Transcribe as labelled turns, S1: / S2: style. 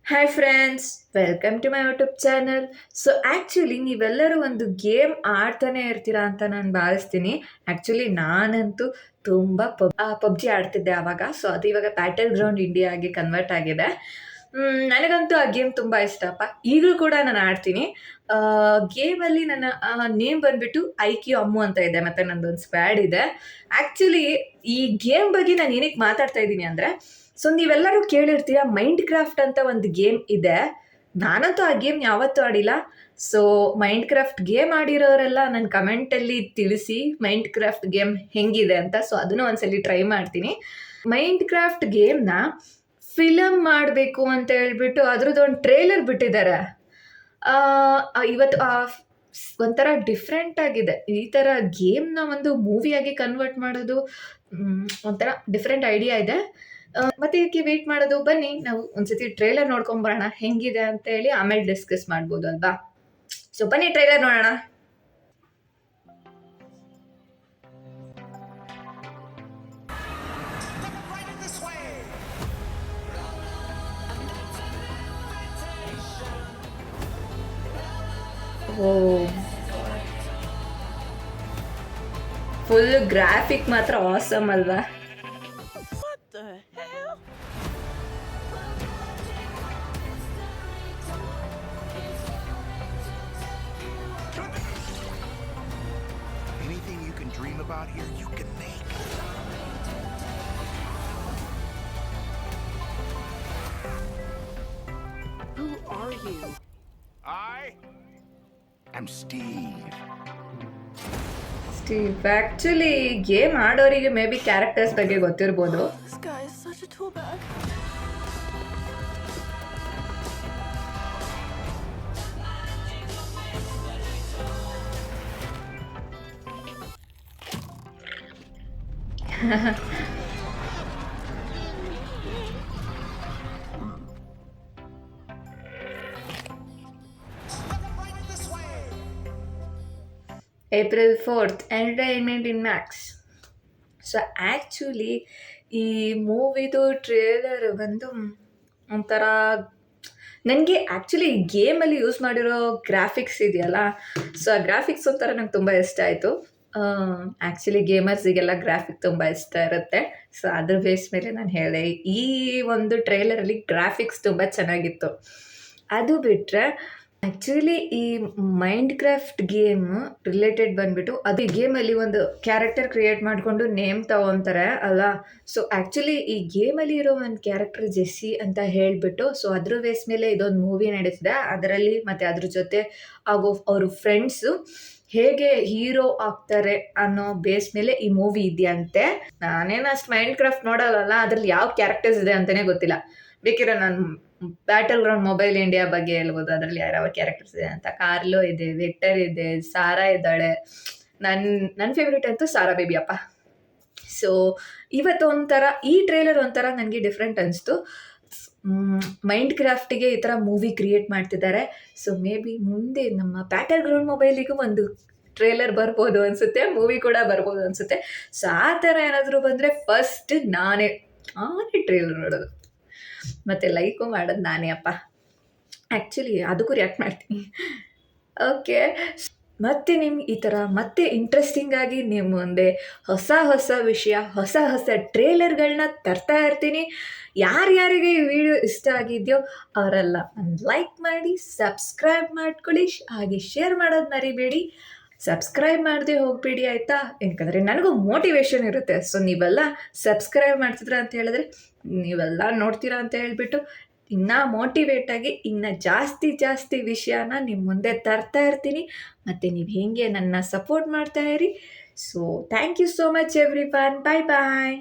S1: Hi friends, welcome to my YouTube channel. So actually ನೀವೆಲ್ಲರೂ ಒಂದು game ಆಡ್ತಾನೆ ಇರ್ತೀರಾ ಅಂತ ನಾನು ಭಾವಿಸ್ತೀನಿ. ಆ್ಯಕ್ಚುಲಿ ನಾನಂತೂ ತುಂಬ ಪಬ್ಜಿ ಆಡ್ತಿದ್ದೆ ಆವಾಗ. ಸೊ ಅದು ಇವಾಗ ಬ್ಯಾಟಲ್ ಗ್ರೌಂಡ್ ಇಂಡಿಯಾ ಆಗಿ ಕನ್ವರ್ಟ್ ಆಗಿದೆ. ನನಗಂತೂ ಆ ಗೇಮ್ ತುಂಬ ಇಷ್ಟಪ್ಪ. ಈಗಲೂ ಕೂಡ ನಾನು ಆಡ್ತೀನಿ. ಗೇಮಲ್ಲಿ ನನ್ನ ನೇಮ್ ಬಂದುಬಿಟ್ಟು ಐಕ್ಯೂ ಅಮ್ಮು ಅಂತ ಇದೆ, ಮತ್ತು ನಂದೊಂದು ಸ್ಕ್ವಾಡ್ ಇದೆ. ಆ್ಯಕ್ಚುಲಿ ಈ ಗೇಮ್ ಬಗ್ಗೆ ನಾನು ಏನಕ್ಕೆ ಮಾತಾಡ್ತಾ ಇದ್ದೀನಿ ಅಂದರೆ, ಸೊ ನೀವೆಲ್ಲರೂ ಕೇಳಿರ್ತೀರ ಮೈಂಡ್ ಕ್ರಾಫ್ಟ್ ಅಂತ ಒಂದು ಗೇಮ್ ಇದೆ. ನಾನಂತೂ ಆ ಗೇಮ್ ಯಾವತ್ತೂ ಆಡಿಲ್ಲ. ಸೊ ಮೈಂಡ್ ಕ್ರಾಫ್ಟ್ ಗೇಮ್ ಆಡಿರೋರೆಲ್ಲ ನನ್ನ ಕಮೆಂಟಲ್ಲಿ ತಿಳಿಸಿ ಮೈಂಡ್ ಕ್ರಾಫ್ಟ್ ಗೇಮ್ ಹೆಂಗಿದೆ ಅಂತ. ಸೊ ಅದನ್ನು ಒಂದ್ಸಲಿ ಟ್ರೈ ಮಾಡ್ತೀನಿ. ಮೈಂಡ್ ಕ್ರಾಫ್ಟ್ ಗೇಮ್ನ ಫಿಲಮ್ ಮಾಡಬೇಕು ಅಂತ ಹೇಳ್ಬಿಟ್ಟು ಅದ್ರದ್ದೊಂದು ಟ್ರೇಲರ್ ಬಿಟ್ಟಿದ್ದಾರೆ. ಇವತ್ತು ಒಂಥರ ಡಿಫ್ರೆಂಟ್ ಆಗಿದೆ. ಈ ಥರ ಗೇಮ್ನ ಒಂದು ಮೂವಿಯಾಗಿ ಕನ್ವರ್ಟ್ ಮಾಡೋದು ಒಂಥರ ಡಿಫ್ರೆಂಟ್ ಐಡಿಯಾ ಇದೆ. ಮತ್ತೆ ಇದಕ್ಕೆ ವೇಟ್ ಮಾಡೋದು. ಬನ್ನಿ ನಾವು ಒಂದ್ಸತಿ ಟ್ರೇಲರ್ ನೋಡ್ಕೊಂಬರೋಣ ಹೆಂಗಿದೆ ಅಂತ ಹೇಳಿ, ಆಮೇಲೆ ಡಿಸ್ಕಸ್ ಮಾಡ್ಬೋದು ಅಲ್ವಾ. ಸೊ ಬನ್ನಿ ಟ್ರೇಲರ್ ನೋಡೋಣ. ಓ, ಫುಲ್ ಗ್ರಾಫಿಕ್ ಮಾತ್ರ ಆಸಮ್ ಅಲ್ವಾ.
S2: Anything you can dream about here, you can make.
S3: Who are you?
S2: I am Steve.
S1: Steve actually game ಆಡೋರಿಗೆ ಮೇ ಬಿ ಕ್ಯಾರೆಕ್ಟರ್ಸ್ ಬಗ್ಗೆ ಗೊತ್ತಿರ್ಬೋದು.
S3: This guy is such a tool bag. April 4th, entertainment in Max. So actually ಈ ಮೂವಿದು trailer ಬಂದು ಒಂಥರ ನನಗೆ actually ಗೇಮಲ್ಲಿ use ಮಾಡಿರೋ ಗ್ರಾಫಿಕ್ಸ್ ಇದೆಯಲ್ಲ, ಸೊ ಆ ಗ್ರಾಫಿಕ್ಸ್ ಒಂಥರ ನಂಗೆ ತುಂಬ ಇಷ್ಟ ಆಯಿತು. ಆ್ಯಕ್ಚುಲಿ ಗೇಮರ್ಸಿಗೆಲ್ಲ ಗ್ರಾಫಿಕ್ ತುಂಬ ಇಷ್ಟ ಇರುತ್ತೆ. ಸೊ ಅದ್ರ ಬೇಸ್ ಮೇಲೆ ನಾನು ಹೇಳಿದೆ, ಈ ಒಂದು ಟ್ರೇಲರಲ್ಲಿ ಗ್ರಾಫಿಕ್ಸ್ ತುಂಬ ಚೆನ್ನಾಗಿತ್ತು. ಅದು ಬಿಟ್ಟರೆ ಆ್ಯಕ್ಚುಲಿ ಈ ಮೈಂಡ್ ಕ್ರಾಫ್ಟ್ ಗೇಮ್ ರಿಲೇಟೆಡ್ ಬಂದುಬಿಟ್ಟು ಅದು ಗೇಮಲ್ಲಿ ಒಂದು ಕ್ಯಾರೆಕ್ಟರ್ ಕ್ರಿಯೇಟ್ ಮಾಡಿಕೊಂಡು ನೇಮ್ ತಗೊತಾರೆ ಅಲ್ಲ. ಸೊ ಆ್ಯಕ್ಚುಲಿ ಈ ಗೇಮಲ್ಲಿ ಇರೋ ಒಂದು ಕ್ಯಾರೆಕ್ಟರ್ ಜೆಸ್ಸಿ ಅಂತ ಹೇಳಿಬಿಟ್ಟು, ಸೊ ಅದ್ರ ಬೇಸ್ ಮೇಲೆ ಇದೊಂದು ಮೂವಿ ನಡೀತಿದೆ. ಅದರಲ್ಲಿ ಮತ್ತು ಅದ್ರ ಜೊತೆ ಆಗೋ ಅವರು ಫ್ರೆಂಡ್ಸು ಹೇಗೆ ಹೀರೋ ಆಗ್ತಾರೆ ಅನ್ನೋ ಬೇಸ್ ಮೇಲೆ ಈ ಮೂವಿ ಇದೆಯಂತೆ. ನಾನೇನು ಅಷ್ಟು ಮೈಂಡ್ ಕ್ರಾಫ್ಟ್ ನೋಡೋಲ್ಲ, ಅದ್ರಲ್ಲಿ ಯಾವ ಕ್ಯಾರೆಕ್ಟರ್ಸ್ ಇದೆ ಅಂತಲೇ ಗೊತ್ತಿಲ್ಲ. ಬೇಕಿದ್ರೆ ನಾನು ಬ್ಯಾಟಲ್ ಗ್ರೌಂಡ್ ಮೊಬೈಲ್ ಇಂಡಿಯಾ ಬಗ್ಗೆ ಹೇಳ್ಬೋದು, ಅದರಲ್ಲಿ ಯಾವ್ಯಾವ ಕ್ಯಾರೆಕ್ಟರ್ಸ್ ಇದೆ ಅಂತ. ಕಾರ್ಲೋ ಇದೆ, ವಿಕ್ಟರ್ ಇದೆ, ಸಾರಾ ಇದ್ದಾಳೆ. ನನ್ನ ಫೇವ್ರೇಟ್ ಅಂತೂ ಸಾರಾ ಬೇಬಿ ಅಪ್ಪ. ಸೊ ಇವತ್ತು ಒಂಥರ ಈ ಟ್ರೇಲರ್ ಒಂಥರ ನನಗೆ ಡಿಫ್ರೆಂಟ್ ಅನಿಸ್ತು. ಮೈಂಡ್ ಕ್ರಾಫ್ಟಿಗೆ ಈ ಥರ ಮೂವಿ ಕ್ರಿಯೇಟ್ ಮಾಡ್ತಿದ್ದಾರೆ. ಸೊ ಮೇ ಬಿ ಮುಂದೆ ನಮ್ಮ ಬ್ಯಾಟಲ್ ಗ್ರೌಂಡ್ ಮೊಬೈಲಿಗೂ ಒಂದು ಟ್ರೇಲರ್ ಬರ್ಬೋದು ಅನಿಸುತ್ತೆ, ಮೂವಿ ಕೂಡ ಬರ್ಬೋದು ಅನಿಸುತ್ತೆ. ಸೊ ಆ ಥರ ಏನಾದರೂ ಬಂದರೆ ಫಸ್ಟ್ ನಾನೇ ಟ್ರೇಲರ್ ನೋಡೋದು, ಮತ್ತು ಲೈಕು ಮಾಡೋದು ನಾನೇ ಅಪ್ಪ. ಆ್ಯಕ್ಚುಲಿ ಅದಕ್ಕೂ ರಿಯಾಕ್ಟ್ ಮಾಡ್ತೀನಿ. ಓಕೆ, ಮತ್ತೆ ನಿಮ್ಗೆ ಈ ಥರ ಮತ್ತೆ ಇಂಟ್ರೆಸ್ಟಿಂಗಾಗಿ ನಿಮ್ಮ ಮುಂದೆ ಹೊಸ ಹೊಸ ವಿಷಯ, ಹೊಸ ಹೊಸ ಟ್ರೇಲರ್ಗಳನ್ನ ತರ್ತಾ ಇರ್ತೀನಿ. ಯಾರ್ಯಾರಿಗೆ ಈ ವಿಡಿಯೋ ಇಷ್ಟ ಆಗಿದೆಯೋ ಅವರೆಲ್ಲ ಒಂದು ಲೈಕ್ ಮಾಡಿ, ಸಬ್ಸ್ಕ್ರೈಬ್ ಮಾಡ್ಕೊಳ್ಳಿ, ಹಾಗೆ ಶೇರ್ ಮಾಡೋದು ಮರಿಬೇಡಿ. ಸಬ್ಸ್ಕ್ರೈಬ್ ಮಾಡದೆ ಹೋಗಬೇಡಿ ಆಯಿತಾ, ಯಾಕಂದರೆ ನನಗೂ ಮೋಟಿವೇಶನ್ ಇರುತ್ತೆ. ಸೊ ನೀವೆಲ್ಲ ಸಬ್ಸ್ಕ್ರೈಬ್ ಮಾಡ್ತಿದ್ರ ಅಂತ ಹೇಳಿದ್ರೆ, ನೀವೆಲ್ಲ ನೋಡ್ತೀರಾ ಅಂತ ಹೇಳಿಬಿಟ್ಟು ಇನ್ನೂ ಮೋಟಿವೇಟ್ ಆಗಿ ಇನ್ನೂ ಜಾಸ್ತಿ ವಿಷಯನ ನಿಮ್ಮ ಮುಂದೆ ತರ್ತಾ ಇರ್ತೀನಿ. ಮತ್ತು ನೀವು ಹೀಗೆ ನನ್ನ ಸಪೋರ್ಟ್ ಮಾಡ್ತಾ ಇರಿ. So thank you so much everyone. Bye bye.